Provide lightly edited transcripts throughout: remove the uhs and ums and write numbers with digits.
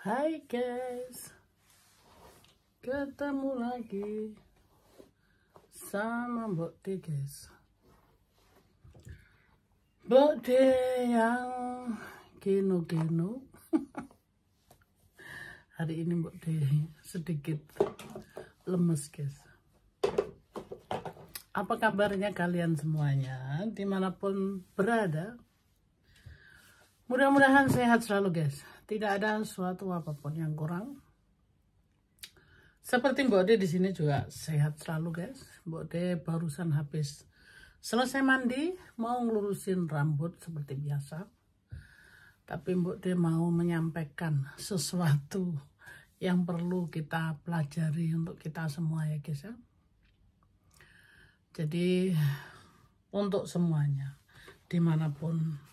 Hai guys, ketemu lagi sama Mbok D guys. Mbok D yang geno-geno. Hari ini Mbok D sedikit lemes guys. Apa kabarnya kalian semuanya dimanapun berada? Mudah-mudahan sehat selalu guys. Tidak ada suatu apapun yang kurang. Seperti Mbok D di sini juga sehat selalu guys. Mbok D barusan habis selesai mandi, mau ngelurusin rambut seperti biasa. Tapi Mbok D mau menyampaikan sesuatu yang perlu kita pelajari untuk kita semua ya guys ya. Jadi untuk semuanya dimanapun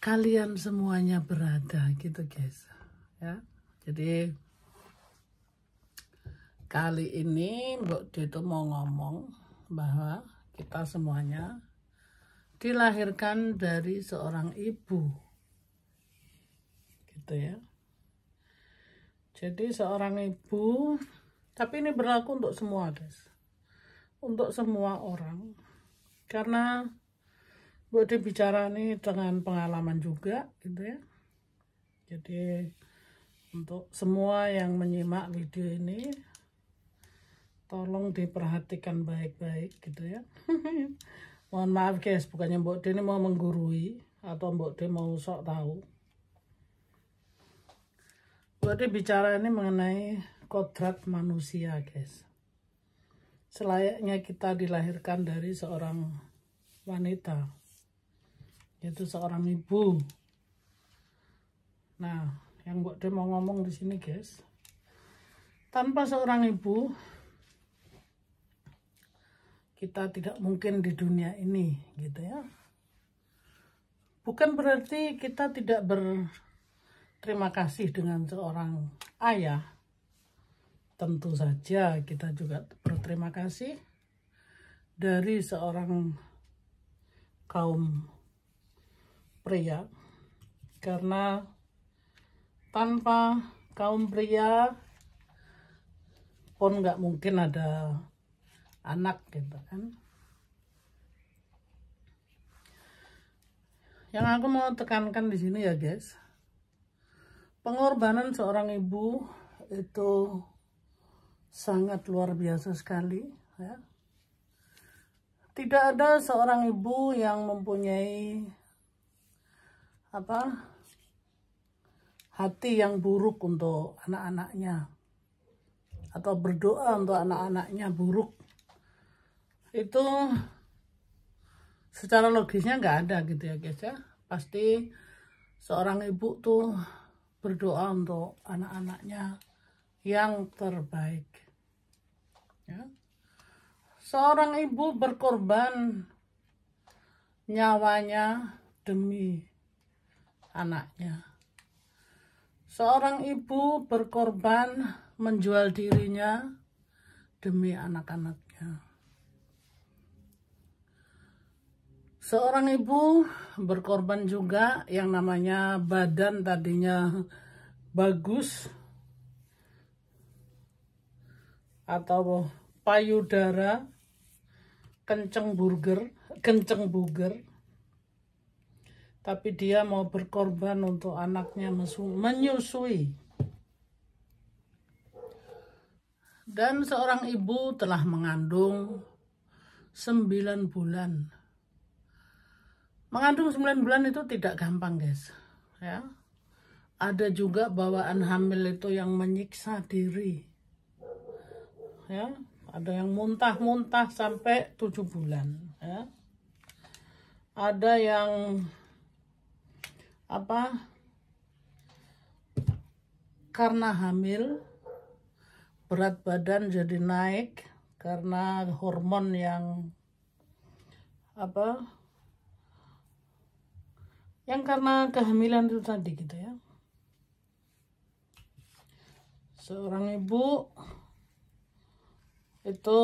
kalian semuanya berada gitu guys ya. Jadi kali ini Mbok D itu mau ngomong bahwa kita semuanya dilahirkan dari seorang ibu gitu ya. Jadi seorang ibu, tapi ini berlaku untuk semua guys, untuk semua orang, karena Mbok D bicara nih dengan pengalaman juga gitu ya. Jadi untuk semua yang menyimak video ini tolong diperhatikan baik-baik gitu ya. Mohon maaf guys, bukannya Mbok D ini mau menggurui atau Mbok D mau sok tahu. Mbok D bicara ini mengenai kodrat manusia guys. Selayaknya kita dilahirkan dari seorang wanita, yaitu seorang ibu. Nah, yang Mbok D mau ngomong di sini guys, tanpa seorang ibu kita tidak mungkin di dunia ini gitu ya. Bukan berarti kita tidak berterima kasih dengan seorang ayah. Tentu saja kita juga berterima kasih dari seorang kaum pria, karena tanpa kaum pria pun nggak mungkin ada anak gitu kan. Yang aku mau tekankan di sini ya guys, pengorbanan seorang ibu itu sangat luar biasa sekali ya. Tidak ada seorang ibu yang mempunyai hati yang buruk untuk anak-anaknya atau berdoa untuk anak-anaknya buruk. Itu secara logisnya nggak ada gitu ya guys ya. Pasti seorang ibu tuh berdoa untuk anak-anaknya yang terbaik ya. Seorang ibu berkorban nyawanya demi anaknya. Seorang ibu berkorban menjual dirinya demi anak-anaknya. Seorang ibu berkorban juga yang namanya badan tadinya bagus atau payudara kenceng buger, tapi dia mau berkorban untuk anaknya menyusui. Dan seorang ibu telah mengandung 9 bulan. Mengandung 9 bulan itu tidak gampang guys ya. Ada juga bawaan hamil itu yang menyiksa diri ya. Ada yang muntah-muntah sampai 7 bulan ya. Ada yang karena hamil berat badan jadi naik karena hormon yang karena kehamilan itu tadi gitu ya. Seorang ibu itu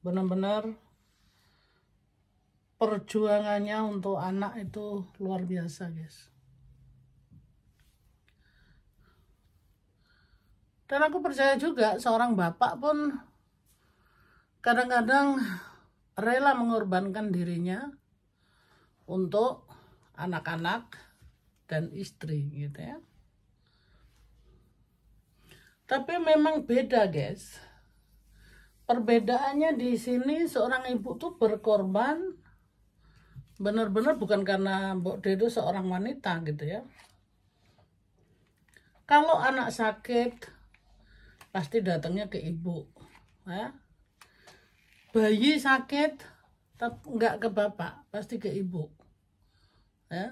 benar-benar perjuangannya untuk anak itu luar biasa guys. Dan aku percaya juga seorang bapak pun kadang-kadang rela mengorbankan dirinya untuk anak-anak dan istri gitu ya. Tapi memang beda, guys. Perbedaannya di sini seorang ibu tuh berkorban benar-benar bukan karena Mbok D itu seorang wanita gitu ya. Kalau anak sakit pasti datangnya ke ibu ya. Bayi sakit nggak ke bapak, pasti ke ibu ya.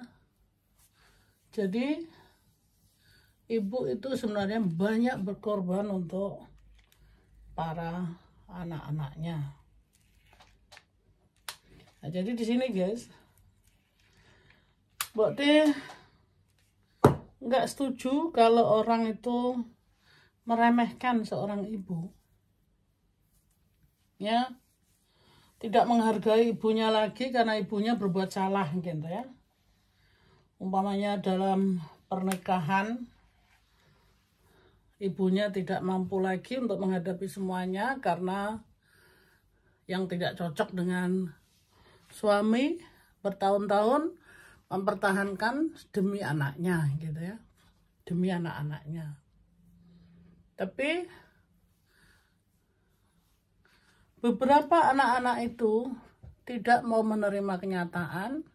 Jadi ibu itu sebenarnya banyak berkorban untuk para anak-anaknya. Nah, jadi di sini guys, Mbok D nggak setuju kalau orang itu meremehkan seorang ibu ya, tidak menghargai ibunya lagi karena ibunya berbuat salah gitu ya. Umpamanya dalam pernikahan ibunya tidak mampu lagi untuk menghadapi semuanya karena yang tidak cocok dengan suami, bertahun-tahun mempertahankan demi anaknya gitu ya, demi anak-anaknya. Tapi beberapa anak-anak itu tidak mau menerima kenyataan.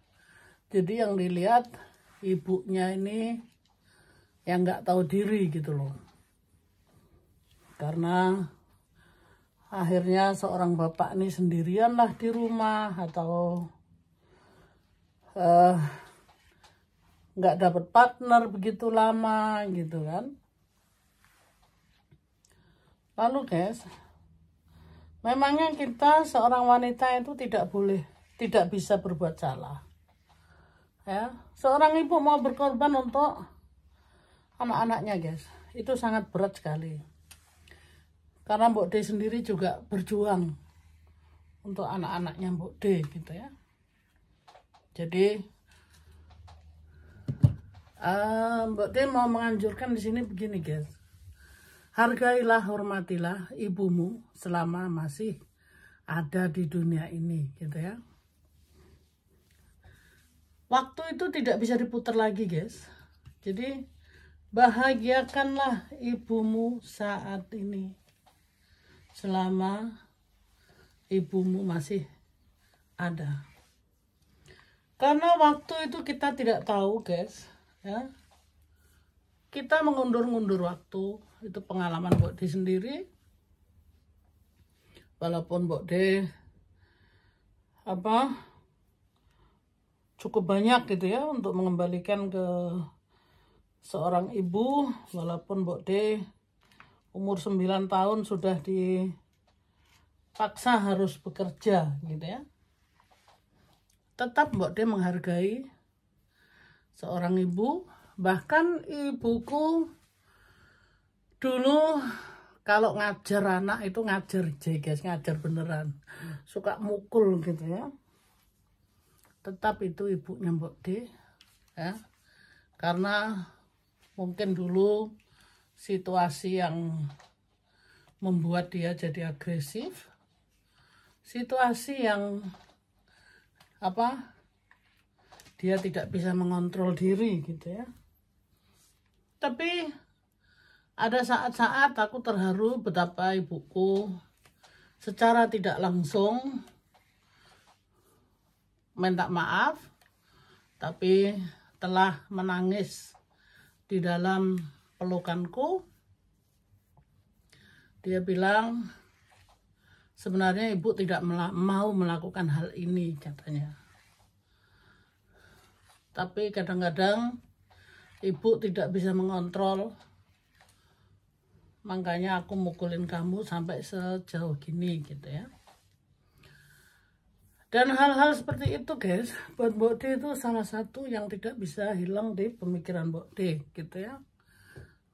Jadi yang dilihat ibunya ini yang nggak tahu diri gitu loh. Karena akhirnya seorang bapak ini sendirian lah di rumah atau nggak dapat partner begitu lama gitu kan. Lalu guys, memangnya kita seorang wanita itu tidak bisa berbuat salah ya. Seorang ibu mau berkorban untuk anak-anaknya guys, itu sangat berat sekali. Karena Mbok D sendiri juga berjuang untuk anak-anaknya Mbok D gitu ya. Jadi Mbok D mau menganjurkan di sini begini guys. Hargailah, hormatilah ibumu selama masih ada di dunia ini gitu ya. Waktu itu tidak bisa diputar lagi guys. Jadi bahagiakanlah ibumu saat ini. Selama ibumu masih ada. Karena waktu itu kita tidak tahu guys ya. Kita mengundur-undur waktu, itu pengalaman Mbok D sendiri. Walaupun Mbok D cukup banyak gitu ya untuk mengembalikan ke seorang ibu, walaupun Mbok D umur 9 tahun sudah dipaksa harus bekerja gitu ya. Tetap Mbok D menghargai seorang ibu. Bahkan ibuku dulu kalau ngajar anak itu ngajar guys, ngajar beneran. Suka mukul gitu ya. Tetap itu ibunya Mbok D ya. Karena mungkin dulu situasi yang membuat dia jadi agresif, situasi yang dia tidak bisa mengontrol diri gitu ya. Tapi ada saat-saat aku terharu betapa ibuku secara tidak langsung minta maaf, tapi telah menangis di dalam pelukanku. Dia bilang sebenarnya ibu tidak mau melakukan hal ini katanya. Tapi kadang-kadang ibu tidak bisa mengontrol. Makanya aku mukulin kamu sampai sejauh gini gitu ya. Dan hal-hal seperti itu guys, buat Mbok D itu salah satu yang tidak bisa hilang di pemikiran Mbok D gitu ya.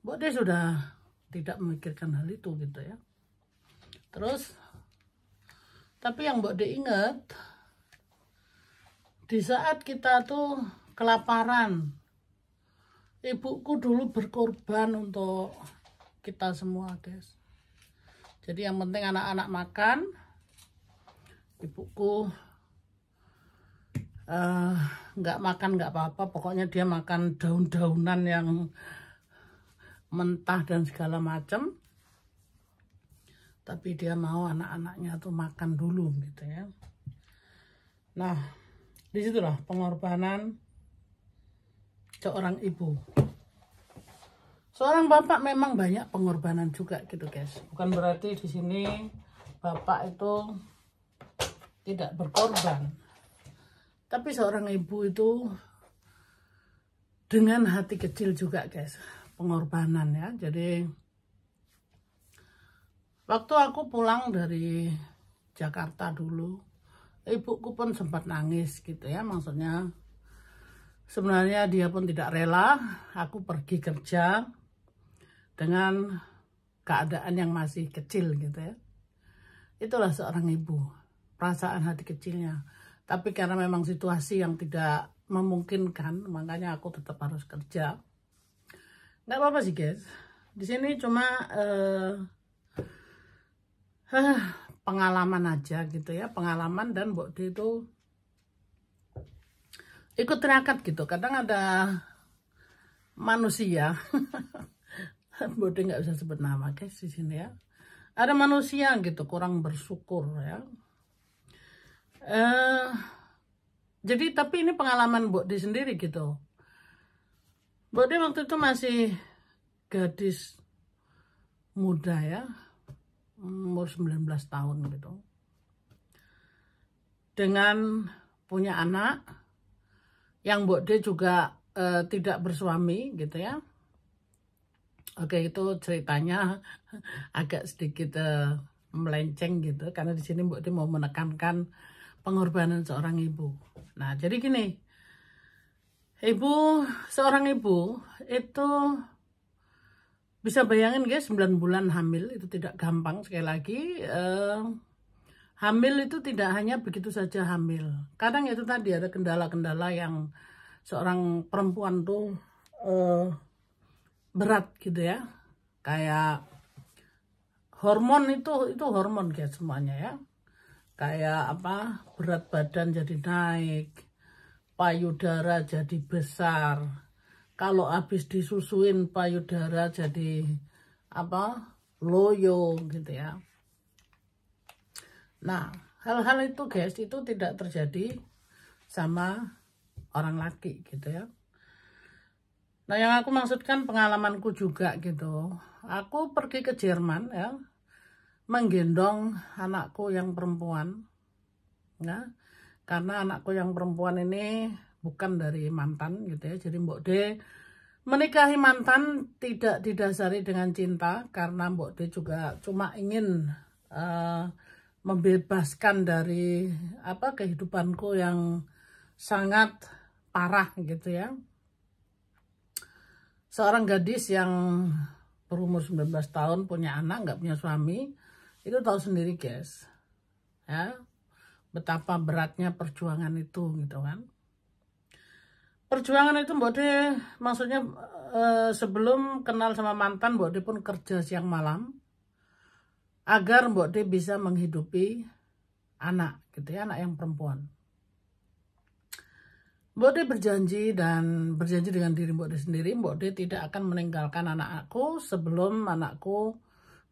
Mbok D sudah tidak memikirkan hal itu gitu ya. Terus, tapi yang Mbok D ingat, di saat kita tuh kelaparan, ibuku dulu berkorban untuk kita semua guys. Jadi yang penting anak-anak makan, ibuku nggak makan nggak apa-apa, pokoknya dia makan daun-daunan yang mentah dan segala macam, tapi dia mau anak-anaknya tuh makan dulu gitu ya. Nah, disitulah pengorbanan seorang ibu. Seorang bapak memang banyak pengorbanan juga gitu guys. Bukan berarti di sini bapak itu tidak berkorban. Tapi seorang ibu itu dengan hati kecil juga guys, pengorbanan ya. Jadi waktu aku pulang dari Jakarta dulu, ibuku pun sempat nangis gitu ya. Maksudnya sebenarnya dia pun tidak rela aku pergi kerja dengan keadaan yang masih kecil gitu ya. Itulah seorang ibu, perasaan hati kecilnya. Tapi karena memang situasi yang tidak memungkinkan, makanya aku tetap harus kerja. Nggak apa-apa sih guys. Di sini cuma pengalaman aja gitu ya, pengalaman. Dan Mbok D itu ikut teriakat gitu. Kadang ada manusia, Mbok D nggak bisa sebut nama guys di sini ya. Ada manusia gitu kurang bersyukur ya. Jadi tapi ini pengalaman Mbok D sendiri gitu. Mbok D waktu itu masih gadis muda ya, umur 19 tahun gitu. Dengan punya anak yang Mbok D juga tidak bersuami gitu ya. Oke, itu ceritanya agak sedikit melenceng gitu, karena di sini Mbok D mau menekankan pengorbanan seorang ibu. Nah, jadi gini, seorang ibu itu bisa bayangin guys, 9 bulan hamil itu tidak gampang. Sekali lagi, hamil itu tidak hanya begitu saja hamil. Kadang itu tadi ada kendala-kendala yang seorang perempuan tuh berat gitu ya. Kayak hormon itu hormon guys semuanya ya. Kayak apa, berat badan jadi naik, payudara jadi besar, kalau habis disusuin payudara jadi apa, loyo gitu ya. Nah, hal-hal itu guys, itu tidak terjadi sama orang laki gitu ya. Nah, yang aku maksudkan pengalamanku juga gitu. Aku pergi ke Jerman ya, menggendong anakku yang perempuan ya, karena anakku yang perempuan ini bukan dari mantan gitu ya. Jadi Mbok D menikahi mantan tidak didasari dengan cinta, karena Mbok D juga cuma ingin membebaskan dari apa, kehidupanku yang sangat parah gitu ya. Seorang gadis yang berumur 19 tahun, punya anak, nggak punya suami, itu tahu sendiri guys ya, betapa beratnya perjuangan itu gitu kan. Perjuangan itu Mbok D maksudnya sebelum kenal sama mantan, Mbok D pun kerja siang malam agar Mbok D bisa menghidupi anak gitu ya, anak yang perempuan. Mbok D berjanji dengan diri Mbok D sendiri, Mbok D tidak akan meninggalkan anakku sebelum anakku,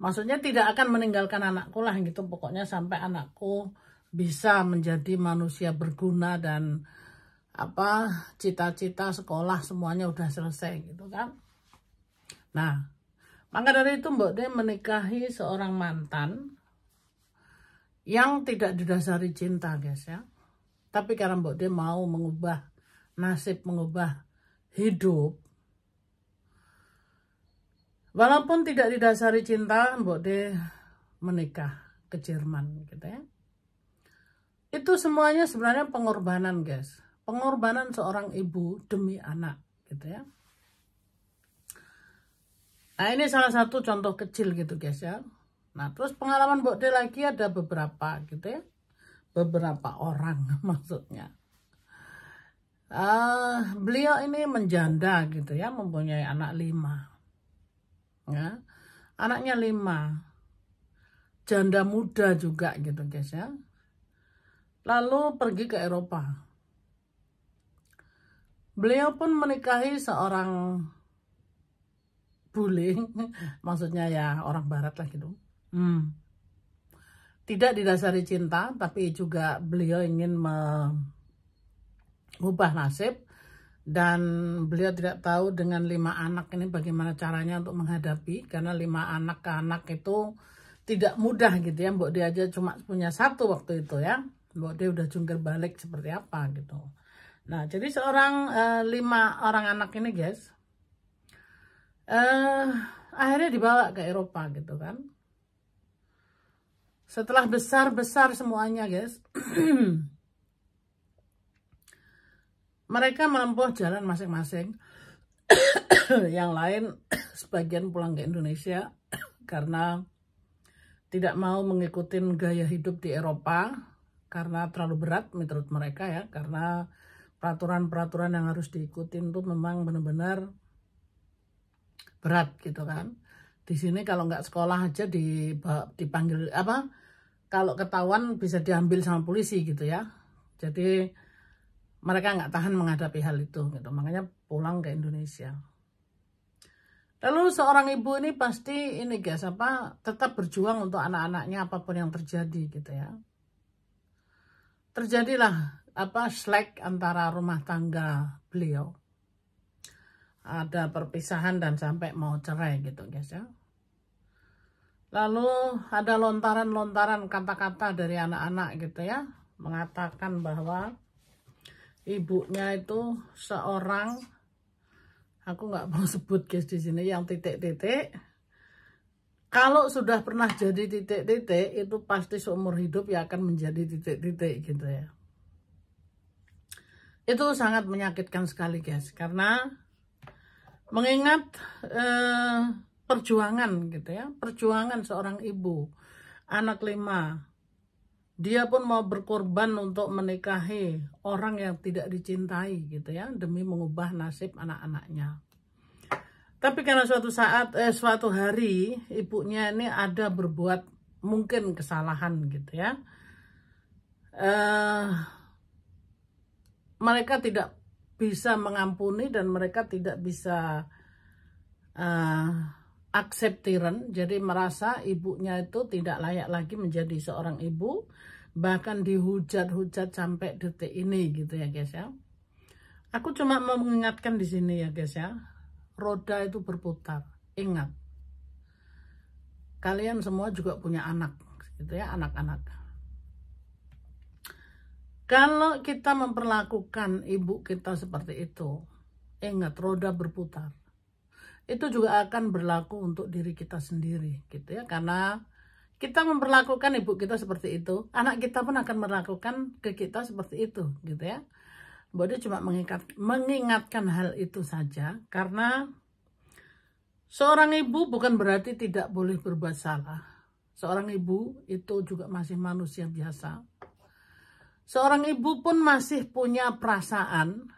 maksudnya tidak akan meninggalkan anakku lah gitu, pokoknya sampai anakku bisa menjadi manusia berguna dan apa, cita-cita sekolah semuanya udah selesai gitu kan. Nah, maka dari itu Mbok D menikahi seorang mantan yang tidak didasari cinta guys ya. Tapi karena Mbok D mau mengubah nasib, mengubah hidup, walaupun tidak didasari cinta, Mbok D menikah ke Jerman gitu ya. Itu semuanya sebenarnya pengorbanan guys. Pengorbanan seorang ibu demi anak gitu ya. Nah, ini salah satu contoh kecil gitu guys ya. Nah, terus pengalaman Mbok D lagi ada beberapa gitu ya. Beberapa orang maksudnya. Beliau ini menjanda gitu ya, mempunyai anak 5 ya. anaknya 5, janda muda juga gitu guys ya. Lalu pergi ke Eropa. Beliau pun menikahi seorang bule, maksudnya ya orang barat lah gitu. Tidak didasari cinta, tapi juga beliau ingin mengubah nasib. Dan beliau tidak tahu dengan 5 anak ini bagaimana caranya untuk menghadapi. Karena 5 anak itu tidak mudah gitu ya. Mbok dia aja cuma punya 1 waktu itu ya. Mbok dia udah jungkir balik seperti apa gitu. Nah, jadi seorang 5 orang anak ini guys, akhirnya dibawa ke Eropa gitu kan. Setelah besar semuanya guys, mereka menempuh jalan masing-masing. Yang lain sebagian pulang ke Indonesia karena tidak mau mengikuti gaya hidup di Eropa karena terlalu berat menurut mereka ya, karena peraturan-peraturan yang harus diikuti itu memang benar-benar berat gitu kan. Di sini kalau nggak sekolah aja dipanggil apa? Kalau ketahuan bisa diambil sama polisi gitu ya. Jadi mereka nggak tahan menghadapi hal itu gitu. Makanya pulang ke Indonesia. Lalu seorang ibu ini pasti ini guys tetap berjuang untuk anak-anaknya apapun yang terjadi gitu ya. Terjadilah slack antara rumah tangga beliau. Ada perpisahan dan sampai mau cerai gitu guys ya. Lalu ada lontaran-lontaran kata-kata dari anak-anak gitu ya, mengatakan bahwa ibunya itu seorang, aku nggak mau sebut guys di sini, yang titik-titik. Kalau sudah pernah jadi titik-titik itu pasti seumur hidup ya akan menjadi titik-titik gitu ya. Itu sangat menyakitkan sekali guys, karena mengingat perjuangan gitu ya, perjuangan seorang ibu, anak 5, dia pun mau berkorban untuk menikahi orang yang tidak dicintai gitu ya, demi mengubah nasib anak-anaknya. Tapi karena suatu hari ibunya ini ada berbuat mungkin kesalahan gitu ya, mereka tidak bisa mengampuni dan mereka tidak bisa akseptiran, jadi merasa ibunya itu tidak layak lagi menjadi seorang ibu, bahkan dihujat-hujat sampai detik ini gitu ya guys ya. Aku cuma mau mengingatkan di sini ya guys ya, roda itu berputar. Ingat, kalian semua juga punya anak gitu ya, anak-anak. Kalau kita memperlakukan ibu kita seperti itu, ingat roda berputar. Itu juga akan berlaku untuk diri kita sendiri gitu ya, karena kita memperlakukan ibu kita seperti itu, anak kita pun akan melakukan ke kita seperti itu gitu ya. Bodi cuma mengingatkan hal itu saja, karena seorang ibu bukan berarti tidak boleh berbuat salah. Seorang ibu itu juga masih manusia biasa. Seorang ibu pun masih punya perasaan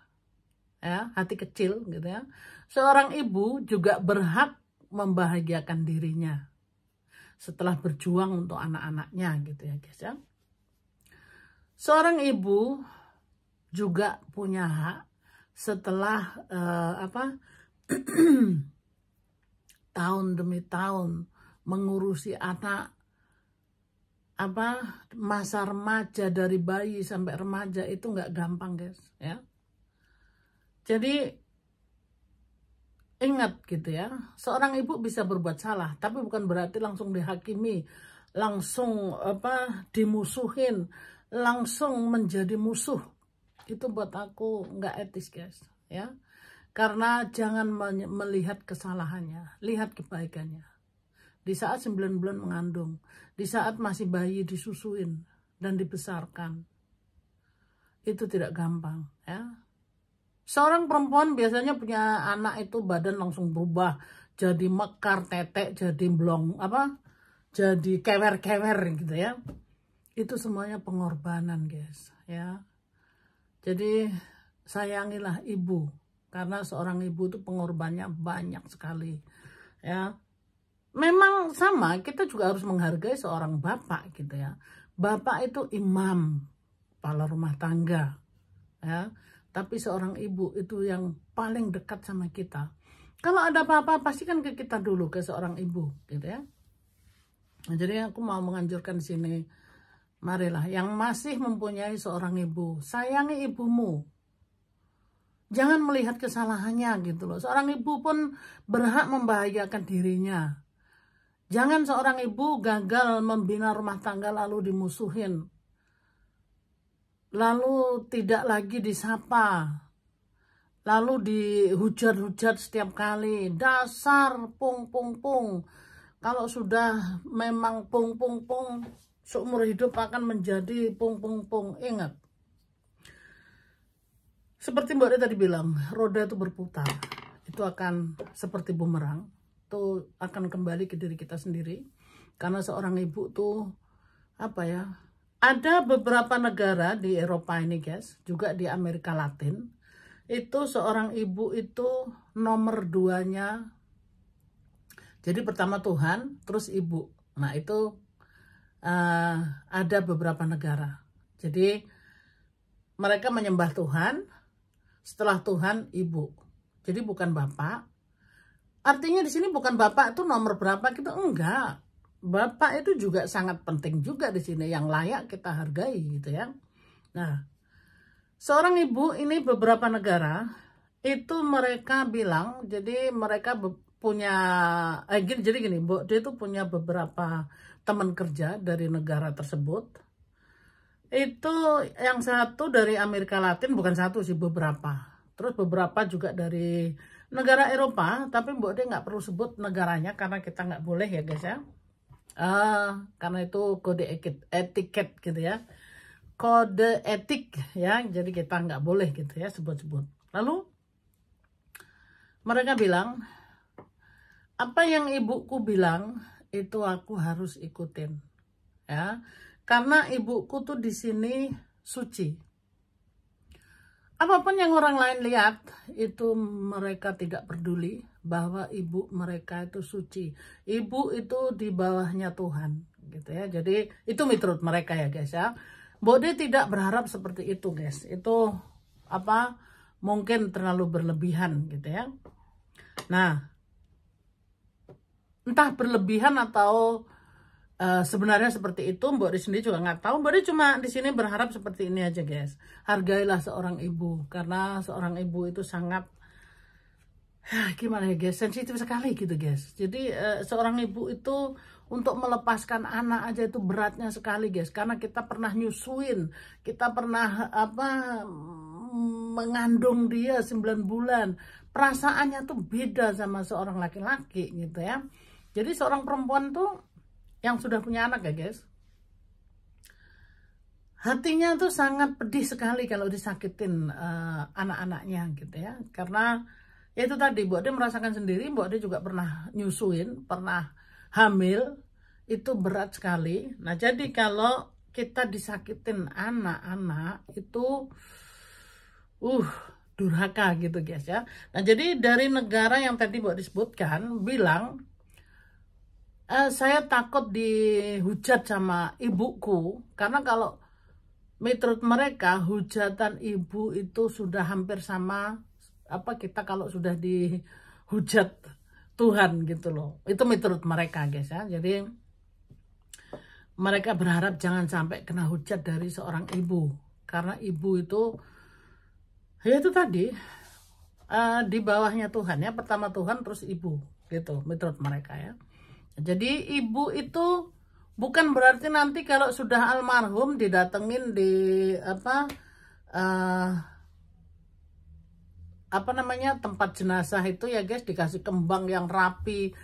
ya, hati kecil gitu ya. Seorang ibu juga berhak membahagiakan dirinya setelah berjuang untuk anak-anaknya gitu ya guys ya. Seorang ibu juga punya hak setelah tahun demi tahun mengurusi anak, masa remaja, dari bayi sampai remaja itu nggak gampang guys ya. Jadi ingat gitu ya, seorang ibu bisa berbuat salah, tapi bukan berarti langsung dihakimi, langsung dimusuhin, langsung menjadi musuh. Itu buat aku nggak etis guys ya. Karena jangan melihat kesalahannya, lihat kebaikannya. Di saat 9 bulan mengandung, di saat masih bayi disusuin dan dibesarkan, itu tidak gampang ya. Seorang perempuan biasanya punya anak itu badan langsung berubah, jadi mekar, tetek, jadi blong, jadi kewer-kewer gitu ya. Itu semuanya pengorbanan guys ya. Jadi sayangilah ibu, karena seorang ibu itu pengorbanannya banyak sekali ya. memang sama, kita juga harus menghargai seorang bapak gitu ya. Bapak itu imam, kepala rumah tangga ya. Tapi seorang ibu itu yang paling dekat sama kita. Kalau ada apa-apa pasti kan ke kita dulu, ke seorang ibu gitu ya. Nah, jadi aku mau menganjurkan di sini, marilah yang masih mempunyai seorang ibu, sayangi ibumu. Jangan melihat kesalahannya gitu loh. Seorang ibu pun berhak membahagiakan dirinya. Jangan seorang ibu gagal membina rumah tangga lalu dimusuhin. Lalu tidak lagi disapa. Lalu dihujat-hujat setiap kali. Dasar pung pung pung. Kalau sudah memang pung pung pung, seumur hidup akan menjadi pung pung pung. Ingat. Seperti Mbak Dia tadi bilang, roda itu berputar. Itu akan seperti bumerang. Itu akan kembali ke diri kita sendiri. Karena seorang ibu tuh, apa ya, ada beberapa negara di Eropa ini guys, juga di Amerika Latin, itu seorang ibu itu nomor 2-nya. Jadi pertama Tuhan, terus ibu. Nah itu ada beberapa negara. Jadi mereka menyembah Tuhan, setelah Tuhan ibu. Jadi bukan bapak. Artinya di sini bukan bapak itu nomor berapa gitu, enggak. Bapak itu juga sangat penting juga di sini, yang layak kita hargai gitu ya. Nah, seorang ibu ini beberapa negara itu mereka bilang, jadi mereka punya jadi gini, Bu, dia itu punya beberapa teman kerja dari negara tersebut. Itu yang satu dari Amerika Latin, bukan satu sih, beberapa. Terus beberapa juga dari negara Eropa, tapi Mbak Dia nggak perlu sebut negaranya karena kita nggak boleh ya guys ya. Karena itu kode etiket gitu ya. Kode etik ya, jadi kita nggak boleh gitu ya sebut-sebut. Lalu mereka bilang, apa yang ibuku bilang itu aku harus ikutin ya. Karena ibuku tuh di sini suci. Apapun yang orang lain lihat, itu mereka tidak peduli bahwa ibu mereka itu suci. Ibu itu di bawahnya Tuhan, gitu ya. Jadi itu menurut mereka ya guys ya. Mbak tidak berharap seperti itu guys. Itu apa? Mungkin terlalu berlebihan gitu ya. Nah, entah berlebihan atau sebenarnya seperti itu, Mbak Dia sendiri juga nggak tahu. Mbak Dia cuma di sini berharap seperti ini aja guys. Hargailah seorang ibu, karena seorang ibu itu sangat gimana ya guys, sensitif sekali gitu guys. Jadi seorang ibu itu untuk melepaskan anak aja itu beratnya sekali guys, karena kita pernah nyusuin, kita pernah mengandung dia 9 bulan. Perasaannya tuh beda sama seorang laki-laki gitu ya. Jadi seorang perempuan tuh yang sudah punya anak ya guys, hatinya tuh sangat pedih sekali kalau disakitin anak-anaknya gitu ya. Karena ya itu tadi, Mbak Dia merasakan sendiri, Mbak Dia juga pernah nyusuin, pernah hamil, itu berat sekali. Nah jadi kalau kita disakitin anak-anak itu durhaka gitu guys ya. Nah jadi dari negara yang tadi Mbak disebutkan bilang, saya takut dihujat sama ibuku, karena kalau menurut mereka hujatan ibu itu sudah hampir sama apa kita kalau sudah dihujat Tuhan gitu loh. Itu menurut mereka guys ya. Jadi mereka berharap jangan sampai kena hujat dari seorang ibu, karena ibu itu ya itu tadi di bawahnya Tuhan ya. Pertama Tuhan terus ibu gitu menurut mereka ya. Jadi ibu itu bukan berarti nanti kalau sudah almarhum didatengin di apa namanya tempat jenazah itu ya guys, dikasih kembang yang rapi.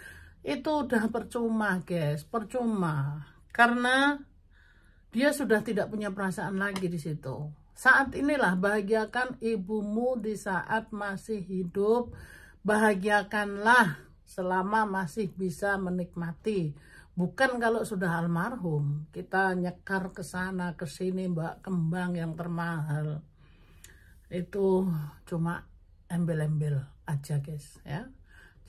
Itu udah percuma guys, percuma. Karena dia sudah tidak punya perasaan lagi di situ. Saat inilah bahagiakan ibumu di saat masih hidup. Bahagiakanlah selama masih bisa menikmati. Bukan kalau sudah almarhum kita nyekar ke sana ke sini mbak kembang yang termahal. Itu cuma embel-embel aja guys ya.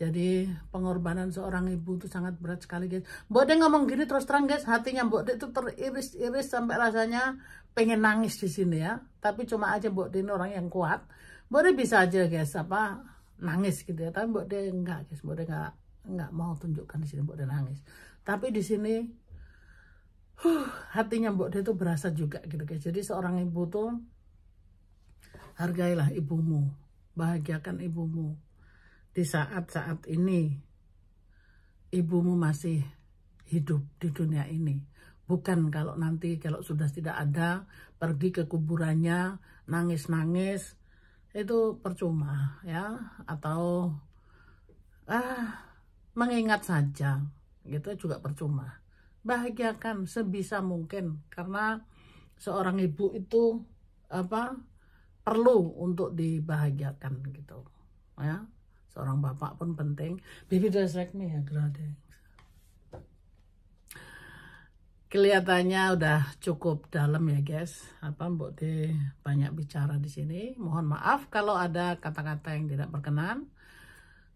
Jadi pengorbanan seorang ibu itu sangat berat sekali guys. Mbok De ngomong gini terus terang guys, hatinya Mbok De itu teriris-iris sampai rasanya pengen nangis di sini ya. Tapi cuma aja Mbok De ini orang yang kuat. Mbok De bisa aja guys nangis gitu ya. Tapi Mbok De enggak guys, Mbok De enggak mau tunjukkan di sini Mbok De nangis. Tapi di sini hatinya Mbok De itu berasa juga gitu guys. Jadi seorang ibu tuh hargailah ibumu, bahagiakan ibumu. Di saat-saat ini ibumu masih hidup di dunia ini. Bukan kalau nanti kalau sudah tidak ada, pergi ke kuburannya nangis-nangis, itu percuma ya. Atau mengingat saja gitu juga percuma. Bahagiakan sebisa mungkin, karena seorang ibu itu perlu untuk dibahagiakan gitu ya. Seorang bapak pun penting. Baby does like me ya, Grade. Kelihatannya udah cukup dalam ya guys. Mbok De banyak bicara di sini. Mohon maaf kalau ada kata-kata yang tidak berkenan.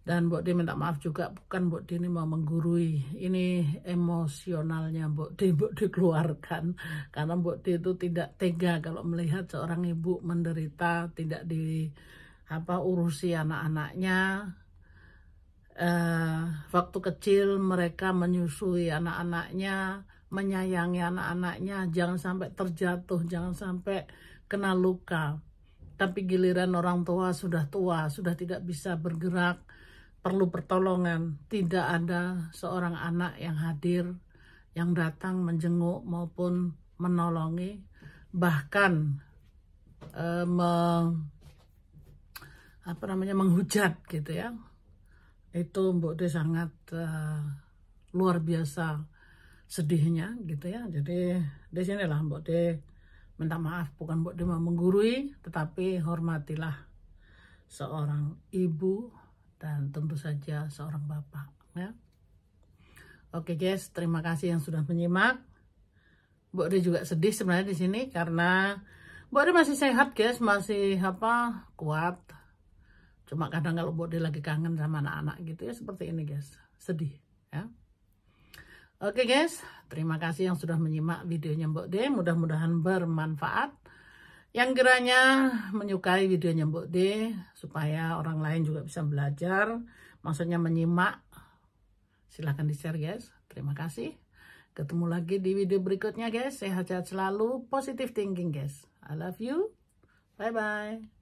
Dan Mbok De minta maaf juga, bukan Mbok De ini mau menggurui. Ini emosionalnya Mbok De keluarkan. Karena Mbok De itu tidak tega kalau melihat seorang ibu menderita, tidak urusi anak-anaknya. Waktu kecil mereka menyusui anak-anaknya, menyayangi anak-anaknya, jangan sampai terjatuh, jangan sampai kena luka. Tapi giliran orang tua, sudah tidak bisa bergerak, perlu pertolongan, tidak ada seorang anak yang hadir, yang datang menjenguk maupun menolongi, bahkan menghujat gitu ya. Itu Mbok De sangat luar biasa sedihnya gitu ya. Jadi di sinilah Mbok De minta maaf, bukan Mbok De mau menggurui, tetapi hormatilah seorang ibu dan tentu saja seorang bapak ya. Oke guys, terima kasih yang sudah menyimak. Mbok De juga sedih sebenarnya di sini karena Mbok De masih sehat guys, masih kuat. Cuma kadang kalau Mbok De lagi kangen sama anak-anak gitu ya, seperti ini guys, sedih ya. Oke guys, terima kasih yang sudah menyimak videonya Mbok De, mudah-mudahan bermanfaat. Yang kiranya menyukai videonya Mbok De, supaya orang lain juga bisa belajar, maksudnya menyimak, silahkan di-share guys. Terima kasih. Ketemu lagi di video berikutnya guys, sehat-sehat selalu, positive thinking guys. I love you, bye-bye.